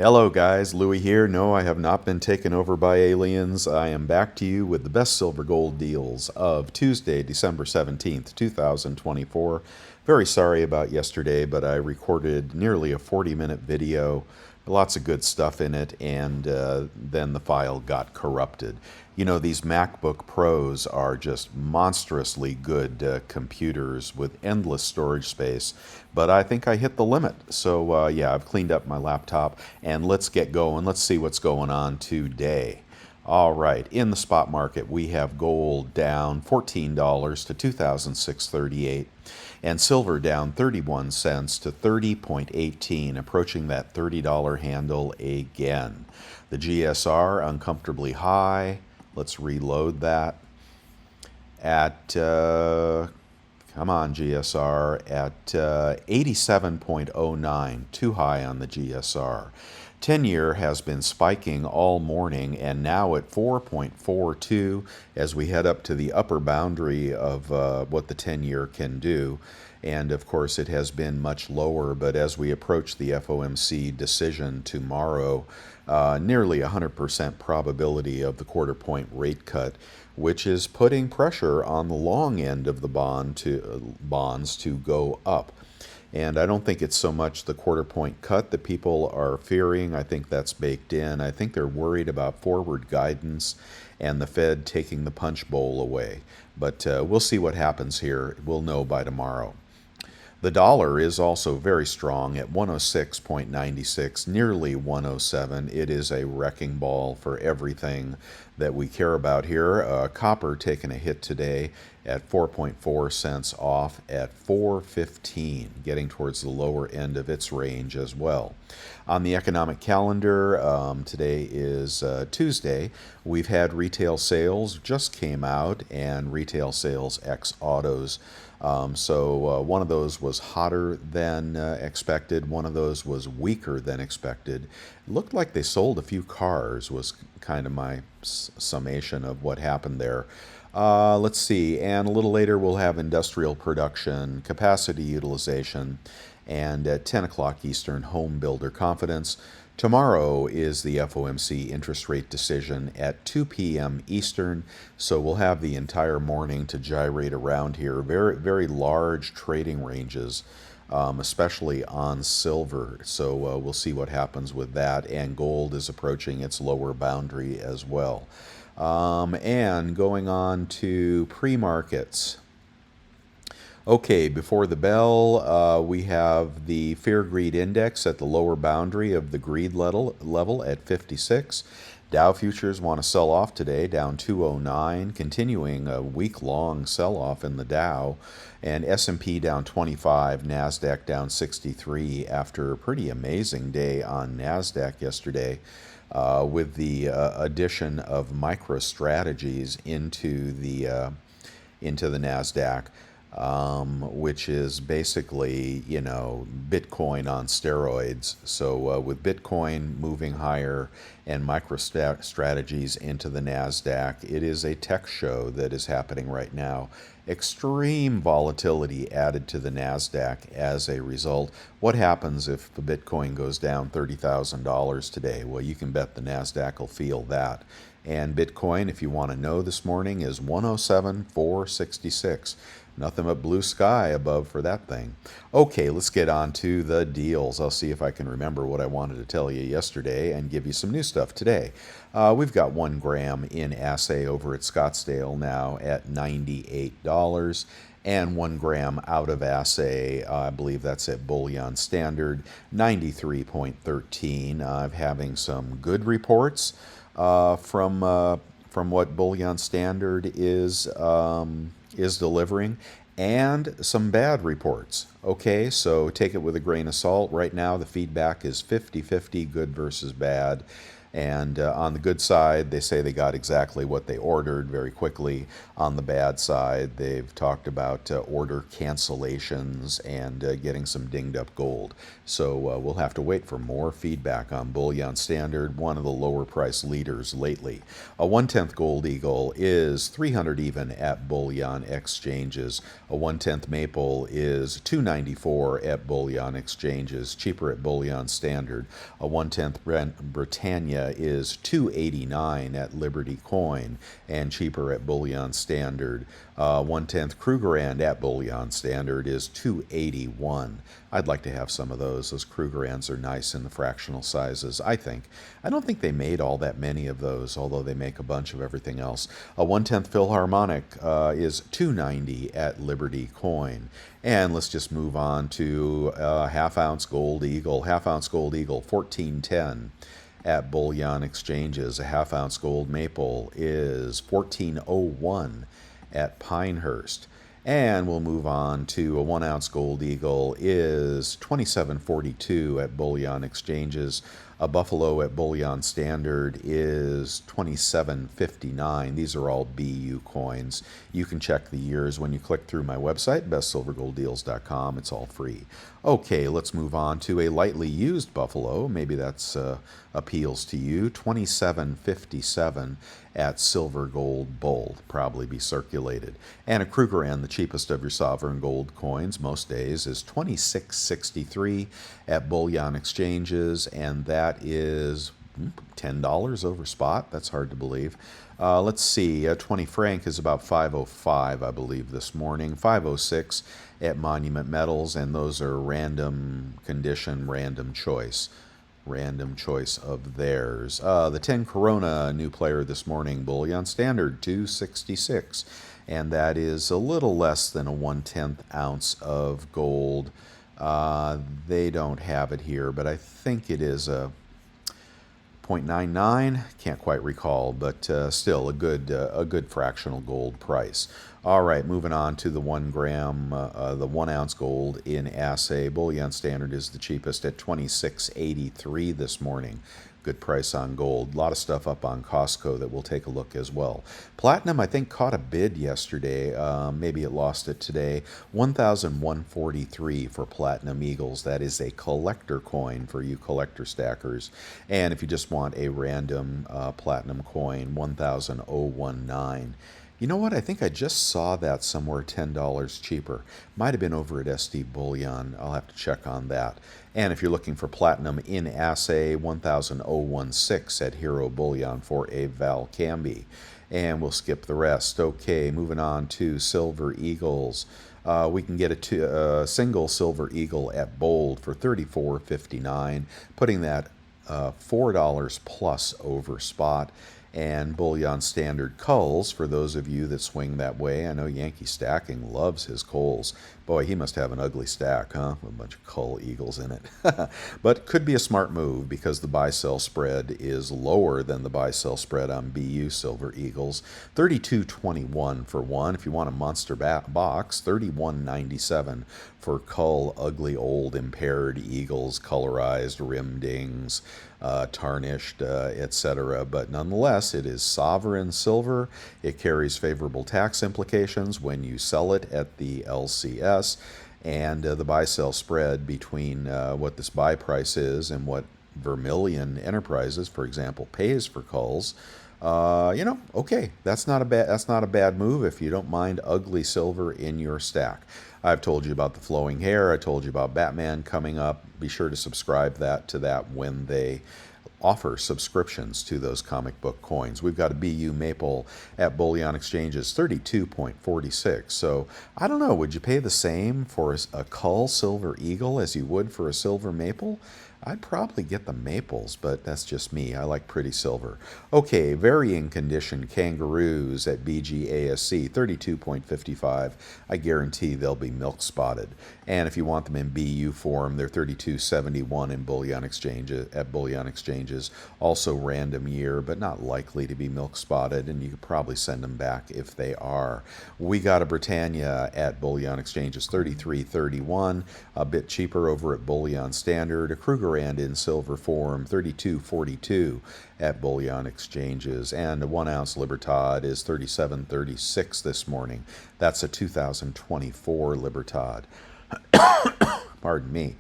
Hello guys, Louie here. No, I have not been taken over by aliens. I am back to you with the best silver gold deals of Tuesday, December 17th, 2024. Very sorry about yesterday, but I recorded nearly a 40-minute video, lots of good stuff in it, and then the file got corrupted. You know, these MacBook Pros are just monstrously good computers with endless storage space, but I think I hit the limit. So, yeah, I've cleaned up my laptop, and let's get going. Let's see what's going on today. All right, in the spot market, we have gold down $14 to 2,638, and silver down 31 cents to 30.18, approaching that $30 handle again. The GSR uncomfortably high. Let's reload that at, come on GSR, at 87.09, too high on the GSR. 10-year has been spiking all morning and now at 4.42 as we head up to the upper boundary of what the 10-year can do. And of course it has been much lower, but as we approach the FOMC decision tomorrow, nearly 100% probability of the quarter point rate cut, which is putting pressure on the long end of the bonds to go up. And I don't think it's so much the quarter point cut that people are fearing. I think that's baked in. I think they're worried about forward guidance and the Fed taking the punch bowl away. But we'll see what happens here. We'll know by tomorrow. The dollar is also very strong at 106.96, nearly 107. It is a wrecking ball for everything that we care about here. Copper taking a hit today at 4.4 cents off at 4.15, getting towards the lower end of its range as well. On the economic calendar, today is Tuesday. We've had retail sales just came out, and retail sales ex autos. So one of those was hotter than expected. One of those was weaker than expected. It looked like they sold a few cars was kind of my summation of what happened there. Let's see. And a little later we'll have industrial production, capacity utilization, and at 10 o'clock Eastern, home builder confidence. Tomorrow is the FOMC interest rate decision at 2 p.m. Eastern, so we'll have the entire morning to gyrate around here. Very, very large trading ranges, especially on silver. So we'll see what happens with that, and gold is approaching its lower boundary as well. And going on to pre-markets. Okay, before the bell, we have the Fear Greed Index at the lower boundary of the greed level at 56. Dow futures want to sell off today, down 209, continuing a week-long sell-off in the Dow. And S&P down 25, NASDAQ down 63 after a pretty amazing day on NASDAQ yesterday with the addition of MicroStrategies into the NASDAQ. Which is basically, you know, Bitcoin on steroids. So with Bitcoin moving higher and MicroStrategies into the NASDAQ, it is a tech show that is happening right now. Extreme volatility added to the NASDAQ as a result. What happens if the Bitcoin goes down $30,000 today? Well, you can bet the NASDAQ will feel that. And Bitcoin, if you want to know this morning, is 107,466. Nothing but blue sky above for that thing. Okay, let's get on to the deals. I'll see if I can remember what I wanted to tell you yesterday and give you some new stuff today. We've got 1 gram in assay over at Scottsdale now at $98. And 1 gram out of assay, I believe that's at Bullion Standard, 93.13. I'm having some good reports from what Bullion Standard is delivering, and some bad reports. Okay, so take it with a grain of salt. Right now the feedback is 50-50, good versus bad. And on the good side, they say they got exactly what they ordered very quickly. On the bad side, they've talked about order cancellations and getting some dinged up gold. So we'll have to wait for more feedback on Bullion Standard, one of the lower price leaders lately. A 1/10 Gold Eagle is 300 even at Bullion exchanges. A 1/10 Maple is 294 at Bullion exchanges, cheaper at Bullion Standard. A 1/10 Britannia is 289 at Liberty Coin and cheaper at Bullion Standard. 1/10 Krugerrand at Bullion Standard is 281. I'd like to have some of those. Those Krugerrands are nice in the fractional sizes, I think. I don't think they made all that many of those, although they make a bunch of everything else. A 1/10 Philharmonic is 290 at Liberty Coin. And let's just move on to half-ounce Gold Eagle. Half-ounce Gold Eagle, 1410 at Bullion exchanges. A half-ounce Gold Maple is 1401 at Pinehurst. And we'll move on to a 1-ounce Gold Eagle is 2742 at Bullion exchanges. A Buffalo at Bullion Standard is 2759. These are all BU coins. You can check the years when you click through my website, bestsilvergolddeals.com. It's all free. Okay, let's move on to a lightly used Buffalo. Maybe that's appeals to you. 2757 at Silver Gold Bull. Probably be circulated. And a Krugerrand, the cheapest of your sovereign gold coins most days, is 2663 at Bullion exchanges, and that is $10 over spot. That's hard to believe. Let's see, 20 franc is about 505, I believe, this morning. 506 at Monument Metals, and those are random condition, random choice of theirs. The 10 Corona, new player this morning, Bullion Standard, 266, and that is a little less than a 1/10 ounce of gold. They don't have it here, but I think it is a 0.99. Can't quite recall, but still a good fractional gold price. All right, moving on to the 1 gram, the 1 ounce gold in assay. Bullion Standard is the cheapest at 26.83 this morning. Good price on gold. A lot of stuff up on Costco that we'll take a look as well. Platinum, I think, caught a bid yesterday. Maybe it lost it today. 1,143 for Platinum Eagles. That is a collector coin for you collector stackers. And if you just want a random platinum coin, 1,019. You know what? I think I just saw that somewhere $10 cheaper. Might have been over at SD Bullion. I'll have to check on that. And if you're looking for platinum in assay, 1,016 at Hero Bullion for a Val Camby. And we'll skip the rest. Okay, moving on to Silver Eagles. We can get a single Silver Eagle at Bold for $34.59, putting that $4 plus over spot. And Bullion Standard culls, for those of you that swing that way. I know Yankee Stacking loves his culls. Boy, he must have an ugly stack, huh? A bunch of cull eagles in it. But could be a smart move because the buy-sell spread is lower than the buy-sell spread on BU Silver Eagles. 32.21 for one. If you want a monster box, 31.97 for cull, ugly, old, impaired eagles, colorized, rim dings, tarnished, etc. But nonetheless, it is sovereign silver. It carries favorable tax implications when you sell it at the LCS. And the buy-sell spread between what this buy price is and what Vermilion Enterprises, for example, pays for culls, okay, that's not a bad move if you don't mind ugly silver in your stack. I've told you about the flowing hair. I told you about Batman coming up. Be sure to subscribe to that when they offer subscriptions to those comic book coins. We've got a BU Maple at Bullion Exchanges, 32.46. So I don't know, would you pay the same for a cull Silver Eagle as you would for a silver maple? I'd probably get the maples, but that's just me. I like pretty silver. Okay, varying condition kangaroos at BGASC, 32.55. I guarantee they'll be milk spotted. And if you want them in BU form, they're 32.71 in Bullion Exchange at Bullion Exchanges. exchanges. Also random year, but not likely to be milk spotted, and you could probably send them back if they are. We got a Britannia at bullion exchanges 33.31, a bit cheaper over at bullion standard. A Krugerrand in silver form 32.42 at bullion exchanges, and a 1 ounce Libertad is 37.36 this morning. That's a 2024 Libertad. Pardon me.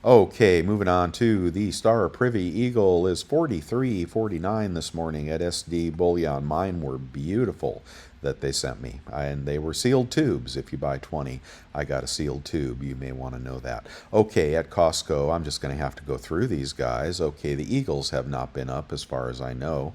Okay, moving on to the Star Privy Eagle is 43.49 this morning at SD Bullion. Mine were beautiful that they sent me, and they were sealed tubes. If you buy 20, I got a sealed tube. You may want to know that. Okay, at Costco, I'm just going to have to go through these guys. Okay, the Eagles have not been up as far as I know.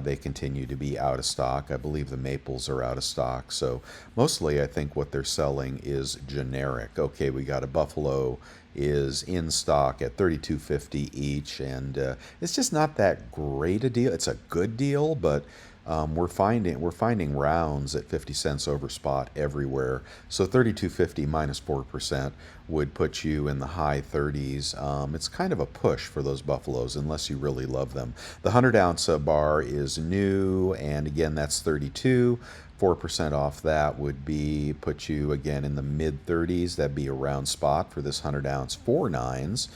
They continue to be out of stock. I believe the Maples are out of stock. So mostly I think what they're selling is generic. Okay, we got a Buffalo is in stock at $32.50 each, and it's just not that great a deal. It's a good deal, but we're finding rounds at 50 cents over spot everywhere. So $32.50 minus 4% would put you in the high 30s. It's kind of a push for those buffaloes unless you really love them. The 100-ounce bar is new, and again that's 32. 4% off that would be put you again in the mid 30s. That'd be a round spot for this 100-ounce 4.9s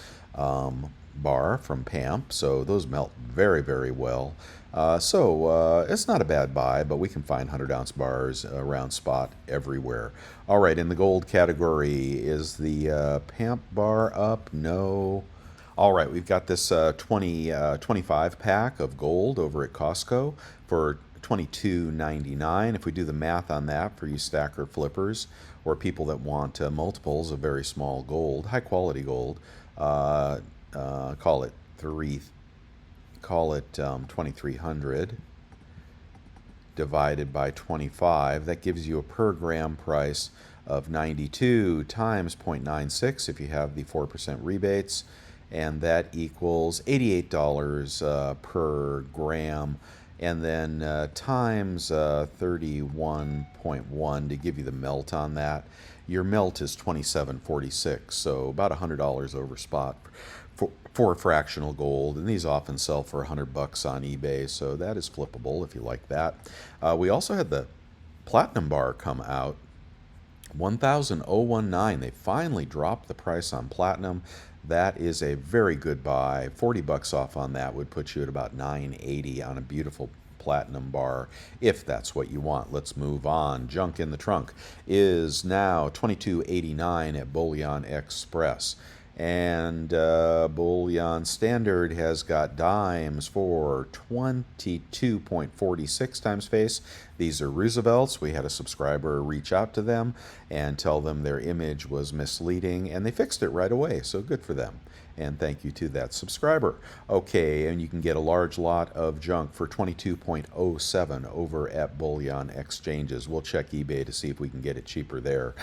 bar from PAMP. So those melt very, very well. It's not a bad buy, but we can find 100-ounce bars around spot everywhere. All right, in the gold category, is the PAMP bar up? No. All right, we've got this 25 pack of gold over at Costco for $22.99. If we do the math on that for you stacker flippers or people that want multiples of very small gold, high quality gold, call it 2,300 divided by 25. That gives you a per gram price of 92 times 0.96 if you have the 4% rebates, and that equals $88 per gram. And then times 31.1 to give you the melt on that. Your melt is $27.46, so about $100 over spot for fractional gold, and these often sell for $100 on eBay, so that is flippable if you like that. We also had the platinum bar come out, 1,019. They finally dropped the price on platinum. That is a very good buy. $40 off on that would put you at about $9.80 on a beautiful platinum bar, if that's what you want. Let's move on. Junk in the trunk is now $22.89 at Bullion Express. And Bullion Standard has got dimes for 22.46 times face. These are Roosevelts. We had a subscriber reach out to them and tell them their image was misleading, and they fixed it right away, so good for them. And thank you to that subscriber. Okay, and you can get a large lot of junk for 22.07 over at Bullion Exchanges. We'll check eBay to see if we can get it cheaper there.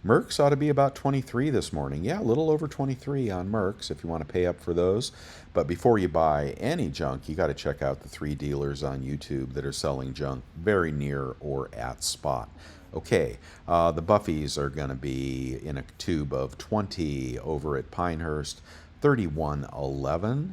Mercs ought to be about 23 this morning. Yeah, a little over 23 on Mercs if you want to pay up for those. But before you buy any junk, you got to check out the 3 dealers on YouTube that are selling junk very near or at spot. Okay, the Buffies are going to be in a tube of 20 over at Pinehurst, 31.11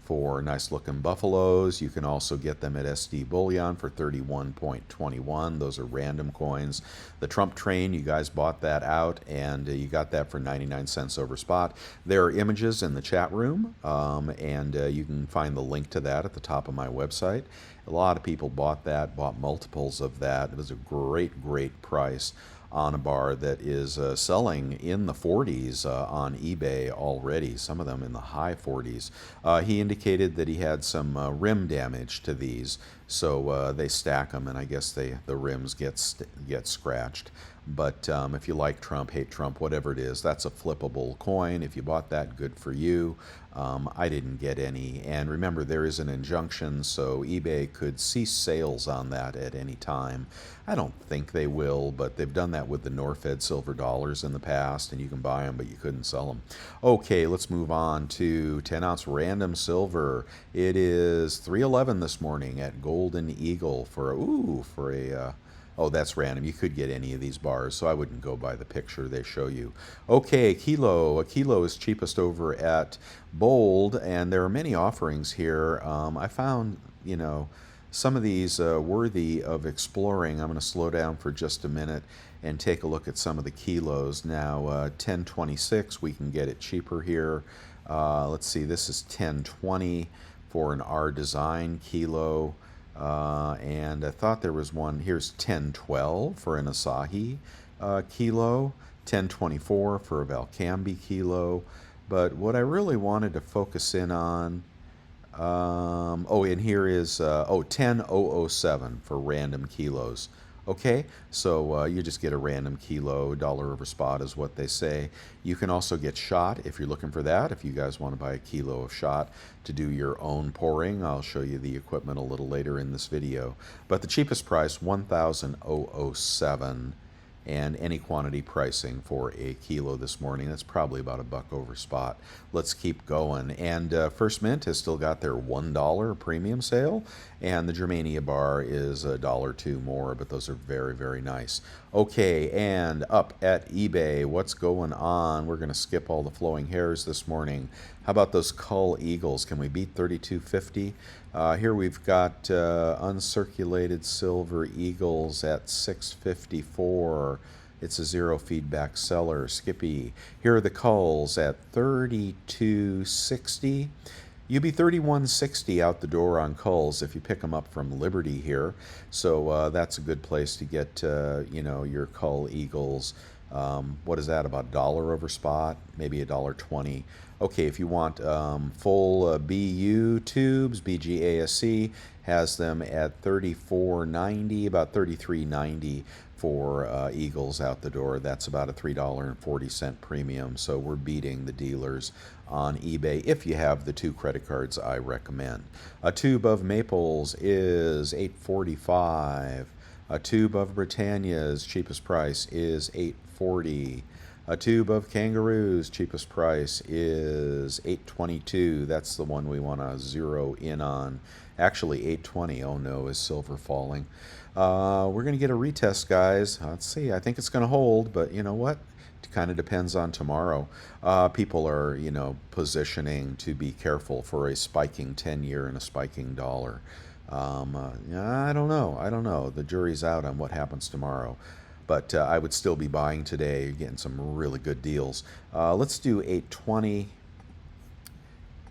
for nice looking buffaloes. You can also get them at SD Bullion for 31.21. Those are random coins. The Trump train, you guys bought that out, and you got that for 99 cents over spot. There are images in the chat room, and you can find the link to that at the top of my website. A lot of people bought that, bought multiples of that. It was a great, great price on a bar that is selling in the 40s on eBay already, some of them in the high 40s. He indicated that he had some rim damage to these, so they stack them, and I guess the rims get scratched. But if you like Trump, hate Trump, whatever it is, that's a flippable coin. If you bought that, good for you. I didn't get any. And remember, there is an injunction, so eBay could cease sales on that at any time. I don't think they will, but they've done that with the Norfed silver dollars in the past, and you can buy them, but you couldn't sell them. Okay, let's move on to 10-ounce random silver. It is $3.11 this morning at Golden Eagle for a Oh, that's random. You could get any of these bars, so I wouldn't go by the picture they show you. Okay, kilo. A kilo is cheapest over at Bold, and there are many offerings here. I found, some of these worthy of exploring. I'm going to slow down for just a minute and take a look at some of the kilos. Now, 1026, we can get it cheaper here. Let's see, this is 1020 for an R Design kilo. And I thought there was one. Here's 1012 for an Asahi kilo, 1024 for a Valcambi kilo. But what I really wanted to focus in on, and here is 10007 for random kilos. Okay, so you just get a random kilo, dollar over spot is what they say. You can also get shot if you're looking for that. If you guys want to buy a kilo of shot to do your own pouring, I'll show you the equipment a little later in this video. But the cheapest price, 1,007, and any quantity pricing for a kilo this morning. That's probably about $1 over spot. Let's keep going. And First Mint has still got their $1 premium sale, and the Germania bar is $1.02 more, but those are very, very nice. Okay, and up at eBay, what's going on? We're going to skip all the flowing hairs this morning. How about those Cull Eagles? Can we beat 32.50? Here we've got uncirculated silver Eagles at 6.54. It's a zero feedback seller. Skippy. Here are the Culls at 32.60. You'd be 31.60 out the door on Culls if you pick them up from Liberty here. So that's a good place to get your Cull Eagles. What is that, about $1 over spot? Maybe $1.20. Okay, if you want full BU tubes, BGASC has them at $34.90, about $33.90 for Eagles out the door. That's about a $3.40 premium. So we're beating the dealers on eBay if you have the 2 credit cards I recommend. A tube of Maples is $8.45. A tube of Britannia's cheapest price is $8.40. A tube of Kangaroos cheapest price is $8.22. That's the one we want to zero in on. Actually, $8.20. Oh no, is silver falling? We're going to get a retest, guys. Let's see. I think it's going to hold, but you know what? It kind of depends on tomorrow. People are, positioning to be careful for a spiking 10-year and a spiking dollar. I don't know. The jury's out on what happens tomorrow. But I would still be buying today. You're getting some really good deals. Let's do 820.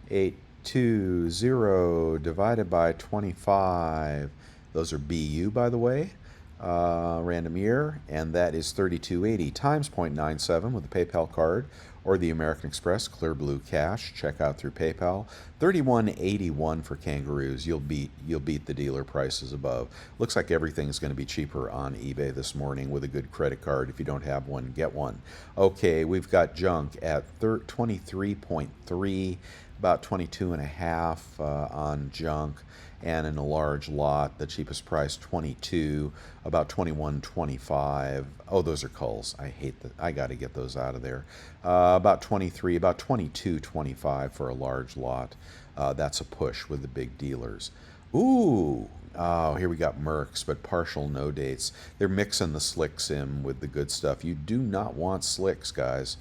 820 divided by 25. Those are BU, by the way. Random year. And that is 32.80 times 0.97 with a PayPal card or the American Express Clear Blue Cash. Check out through PayPal. 31.81 for Kangaroos. You'll beat the dealer prices above. Looks like everything's going to be cheaper on eBay this morning with a good credit card. If you don't have one, get one. Okay, we've got junk at 23.3, about 22.5 on junk. And in a large lot, the cheapest price 22, about 21.25. Oh, those are culls. I hate that. I got to get those out of there. About 23, about 22.25 for a large lot. That's a push with the big dealers. Ooh. Oh, here we got Mercs, but partial no dates. They're mixing the slicks in with the good stuff. You do not want slicks, guys.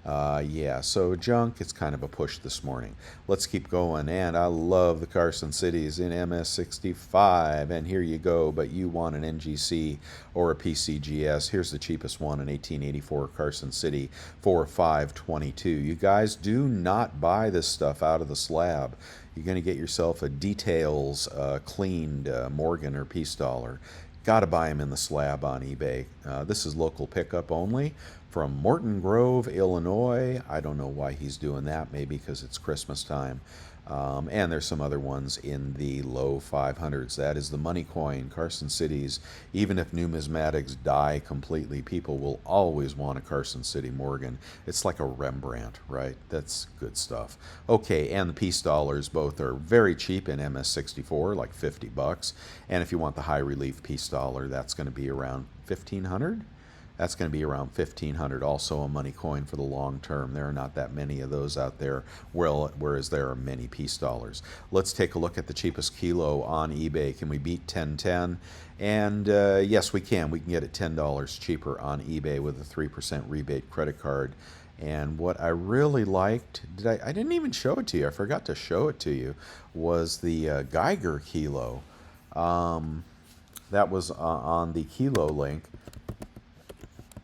Yeah, so junk, it's kind of a push this morning. Let's keep going, and I love the Carson Cities in MS65, and here you go, but you want an NGC or a PCGS. Here's the cheapest one, an 1884 Carson City for $522. You guys do not buy this stuff out of the slab. You're going to get yourself a Details cleaned Morgan or Peace Dollar. Got to buy them in the slab on eBay. This is local pickup only from Morton Grove, Illinois. I don't know why he's doing that. Maybe because it's Christmas time. And there's some other ones in the low 500s. That is the money coin, Carson Cities. Even if numismatics die completely, people will always want a Carson City Morgan. It's like a Rembrandt, right? That's good stuff. Okay, and the Peace Dollars both are very cheap in MS64, like $50. And if you want the high relief Peace Dollar, that's going to be around 1,500. That's going to be around 1,500. Also a money coin for the long term. There are not that many of those out there, whereas there are many peace dollars. Let's take a look at the cheapest kilo on eBay. Can we beat 1010? And yes, we can. We can get it $10 cheaper on eBay with a 3% rebate credit card. And what I really liked, I didn't even show it to you. I forgot to show it to you. Was the Geiger kilo. That was on the kilo link.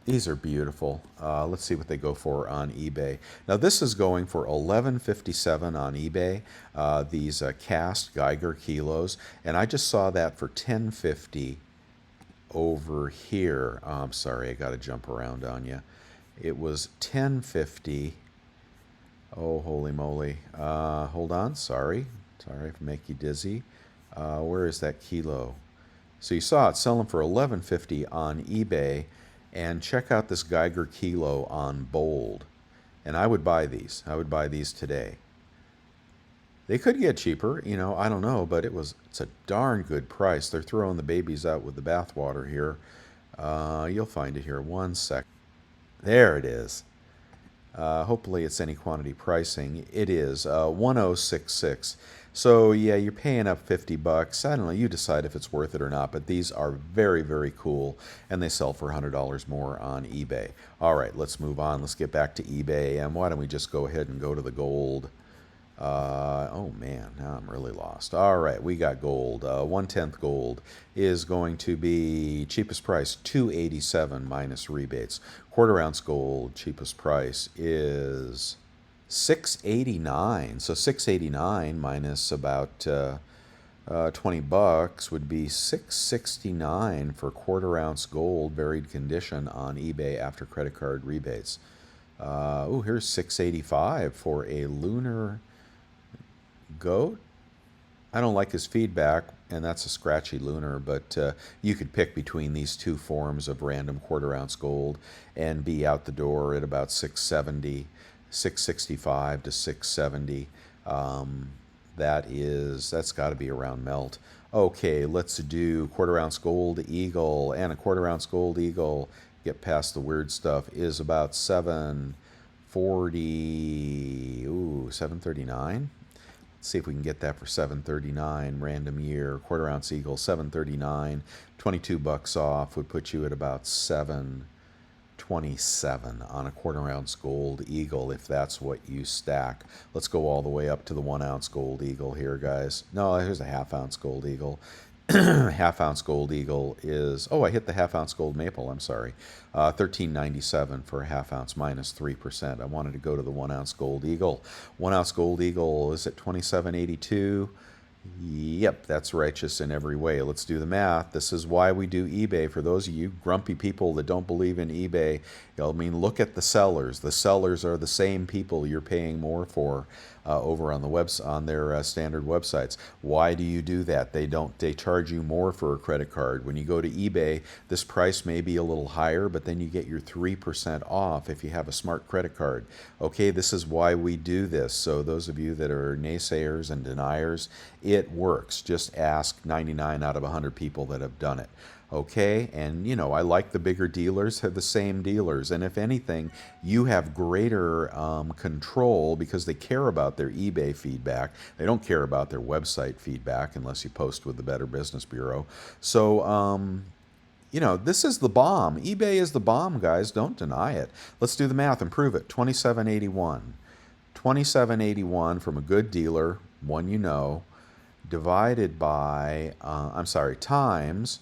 These are beautiful. Let's see what they go for on eBay. Now this is going for $11.57 on eBay. These cast Geiger kilos, and I just saw that for $10.50 over here. Oh, I'm sorry, I got to jump around on you. It was $10.50. Oh, holy moly! Hold on. Sorry if I make you dizzy. Where is that kilo? So you saw it selling for $11.50 on eBay. And check out this Geiger kilo on Bold. And I would buy these. I would buy these today. They could get cheaper, you know, I don't know, but it's a darn good price. They're throwing the babies out with the bathwater here. You'll find it here. 1 sec. There it is. Hopefully it's any quantity pricing. It is 1066. So yeah, you're paying up $50. I don't know, you decide if it's worth it or not, but these are very, very cool, and they sell for $100 more on eBay. All right, let's move on. Let's get back to eBay, and why don't we just go ahead and go to the gold. Oh man, now I'm really lost. All right, we got gold. 1/10 gold is going to be cheapest price $287 minus rebates. Quarter ounce gold cheapest price is $689. So $689 minus about $20 would be $669 for quarter ounce gold varied condition on eBay after credit card rebates. Oh, here's $685 for a lunar goat. I don't like his feedback, and that's a scratchy lunar, but you could pick between these two forms of random quarter ounce gold and be out the door at about 670, 665 to 670. That's got to be around melt. Okay, let's do quarter ounce gold eagle, and a quarter ounce gold eagle, get past the weird stuff, is about 740. Ooh, 739. See if we can get that for 739 random year. Quarter ounce eagle 739, $22 off would put you at about 727 on a quarter ounce gold eagle if that's what you stack. Let's go all the way up to the 1 ounce gold eagle here, guys. No, here's a half ounce gold eagle. Half ounce gold eagle is, oh, I hit the half ounce gold maple, I'm sorry. $13.97 for a half ounce minus 3%. I wanted to go to the 1 ounce gold eagle. 1 ounce gold eagle is at $27.82. Yep, that's righteous in every way. Let's do the math. This is why we do eBay. For those of you grumpy people that don't believe in eBay, I mean, look at the sellers. The sellers are the same people you're paying more for over on the on their standard websites. Why do you do that? They charge you more for a credit card. When you go to eBay, this price may be a little higher, but then you get your 3% off if you have a smart credit card. Okay, this is why we do this. So those of you that are naysayers and deniers, it works. Just ask 99 out of 100 people that have done it. Okay, and you know, I like the bigger dealers have the same dealers, and if anything, you have greater control because they care about their eBay feedback. They don't care about their website feedback unless you post with the Better Business Bureau. So, you know, this is the bomb. eBay is the bomb, guys. Don't deny it. Let's do the math and prove it. $27.81. $27.81 from a good dealer, one you know, divided by, times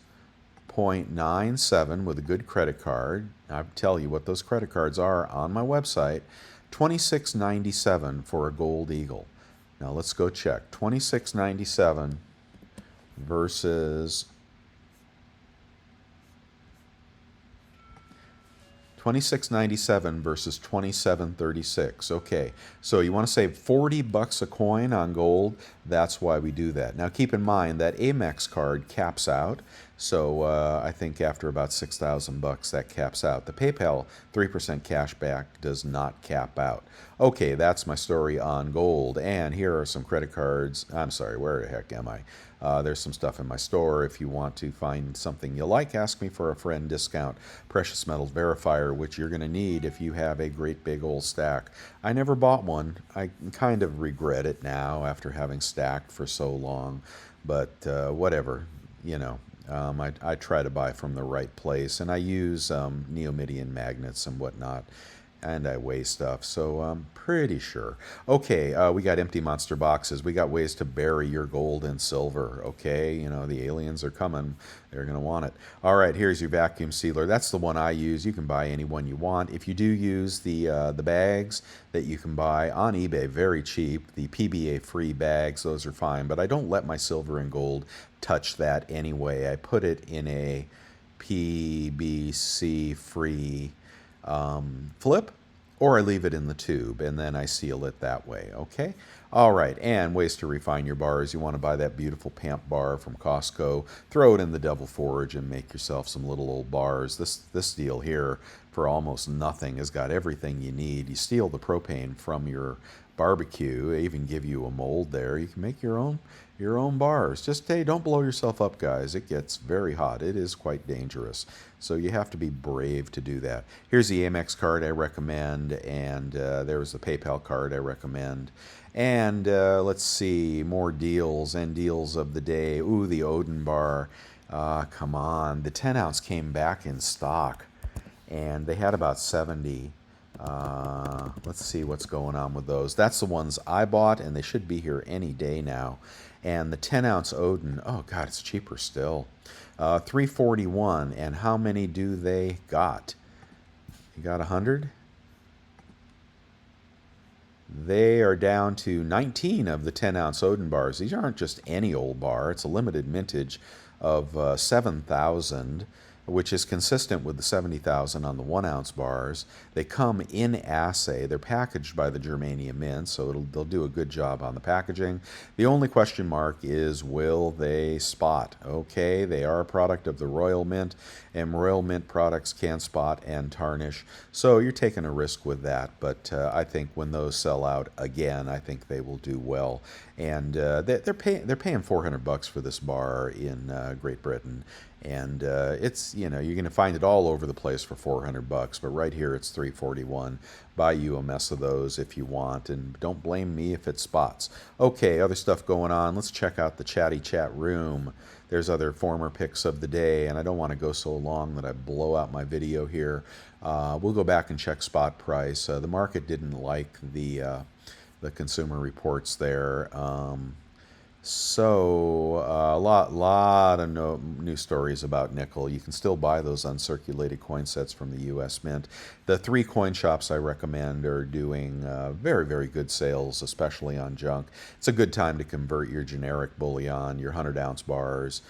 0.97 with a good credit card. I'll tell you what those credit cards are on my website. $26.97 for a gold eagle. Now let's go check. $26.97 versus $26.97 versus $27.36. Okay, so you want to save $40 a coin on gold. That's why we do that. Now keep in mind that Amex card caps out. So I think after about 6,000 bucks, that caps out. The PayPal 3% cash back does not cap out. Okay, that's my story on gold. And here are some credit cards. I'm sorry, where the heck am I? There's some stuff in my store. If you want to find something you like, ask me for a friend discount. Precious Metals Verifier, which you're going to need if you have a great big old stack. I never bought one. I kind of regret it now after having stacked for so long. But whatever, you know. I try to buy from the right place, and I use neodymium magnets and whatnot, and I weigh stuff, so I'm pretty sure. Okay, we got empty monster boxes. We got ways to bury your gold and silver, okay? You know, the aliens are coming. They're going to want it. All right, here's your vacuum sealer. That's the one I use. You can buy any one you want. If you do use the bags that you can buy on eBay, very cheap, the PBA-free bags, those are fine, but I don't let my silver and gold touch that anyway. I put it in a PBC-free flip, or I leave it in the tube and then I seal it that way, okay? All right, and ways to refine your bars. You want to buy that beautiful PAMP bar from Costco, throw it in the Devil Forge and make yourself some little old bars. This deal here, for almost nothing, has got everything you need. You steal the propane from your barbecue, they even give you a mold there. You can make your own bars. Just, hey, don't blow yourself up, guys. It gets very hot. It is quite dangerous. So you have to be brave to do that. Here's the Amex card I recommend, and there's the PayPal card I recommend. And let's see, more deals and deals of the day. Ooh, the Odin bar. Come on. The 10 ounce came back in stock, and they had about 70. Let's see what's going on with those. That's the ones I bought, and they should be here any day now. And the 10 ounce Odin, oh God, it's cheaper still. $3.41, and how many do they got? You got 100? They are down to 19 of the 10 ounce Odin bars. These aren't just any old bar. It's a limited mintage of 7,000, which is consistent with the 70,000 on the 1 ounce bars. They come in assay. They're packaged by the Germanium Mint, so they'll do a good job on the packaging. The only question mark is, will they spot? Okay, they are a product of the Royal Mint, and Royal Mint products can spot and tarnish, so you're taking a risk with that. But I think when those sell out again, I think they will do well. And they're paying 400 bucks for this bar in Great Britain. And it's, you know, you're going to find it all over the place for 400 bucks, but right here it's 341. Buy you a mess of those if you want, and don't blame me if it spots. Okay, other stuff going on. Let's check out the chatty chat room. There's other former picks of the day, and I don't want to go so long that I blow out my video here. We'll go back and check spot price. The market didn't like the consumer reports there. So a lot of new stories about nickel. You can still buy those uncirculated coin sets from the U.S. Mint. The 3 coin shops I recommend are doing very, very good sales, especially on junk. It's a good time to convert your generic bullion, your 100-ounce bars,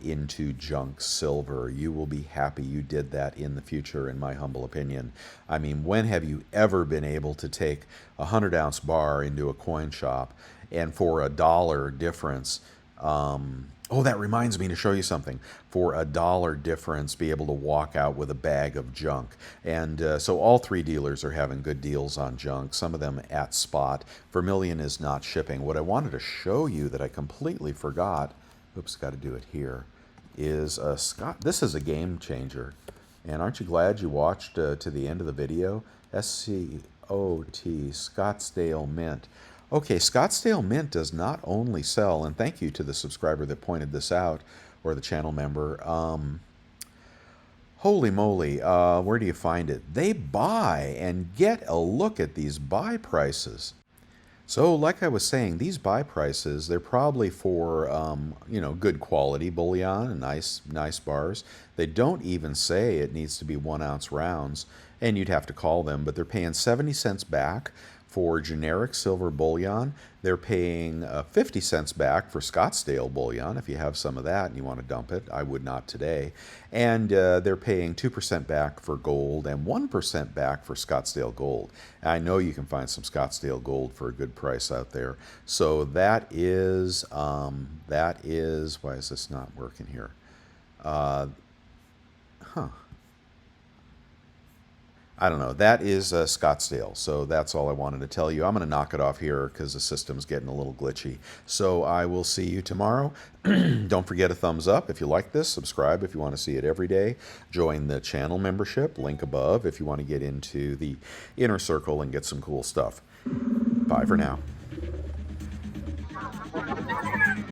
into junk silver. You will be happy you did that in the future, in my humble opinion. I mean, when have you ever been able to take a 100-ounce bar into a coin shop and for $1 difference, oh, that reminds me to show you something. For $1 difference, be able to walk out with a bag of junk. And so all 3 dealers are having good deals on junk, some of them at spot. Vermilion is not shipping. What I wanted to show you that I completely forgot, oops, got to do it here, is Scott. This is a game changer. And aren't you glad you watched to the end of the video? SCOT, Scottsdale Mint. Okay, Scottsdale Mint does not only sell, and thank you to the subscriber that pointed this out, or the channel member. Holy moly, where do you find it? They buy, and get a look at these buy prices. So like I was saying, these buy prices, they're probably for, you know, good quality bullion and nice bars. They don't even say it needs to be 1 ounce rounds, and you'd have to call them, but they're paying 70 cents back for generic silver bullion. They're paying 50 cents back for Scottsdale bullion, if you have some of that and you want to dump it. I would not today. And they're paying 2% back for gold and 1% back for Scottsdale gold. I know you can find some Scottsdale gold for a good price out there. So that is, why is this not working here? I don't know. That is Scottsdale. So that's all I wanted to tell you. I'm going to knock it off here because the system's getting a little glitchy. So I will see you tomorrow. Don't forget a thumbs up if you like this. Subscribe if you want to see it every day. Join the channel membership, link above, if you want to get into the inner circle and get some cool stuff. Bye for now.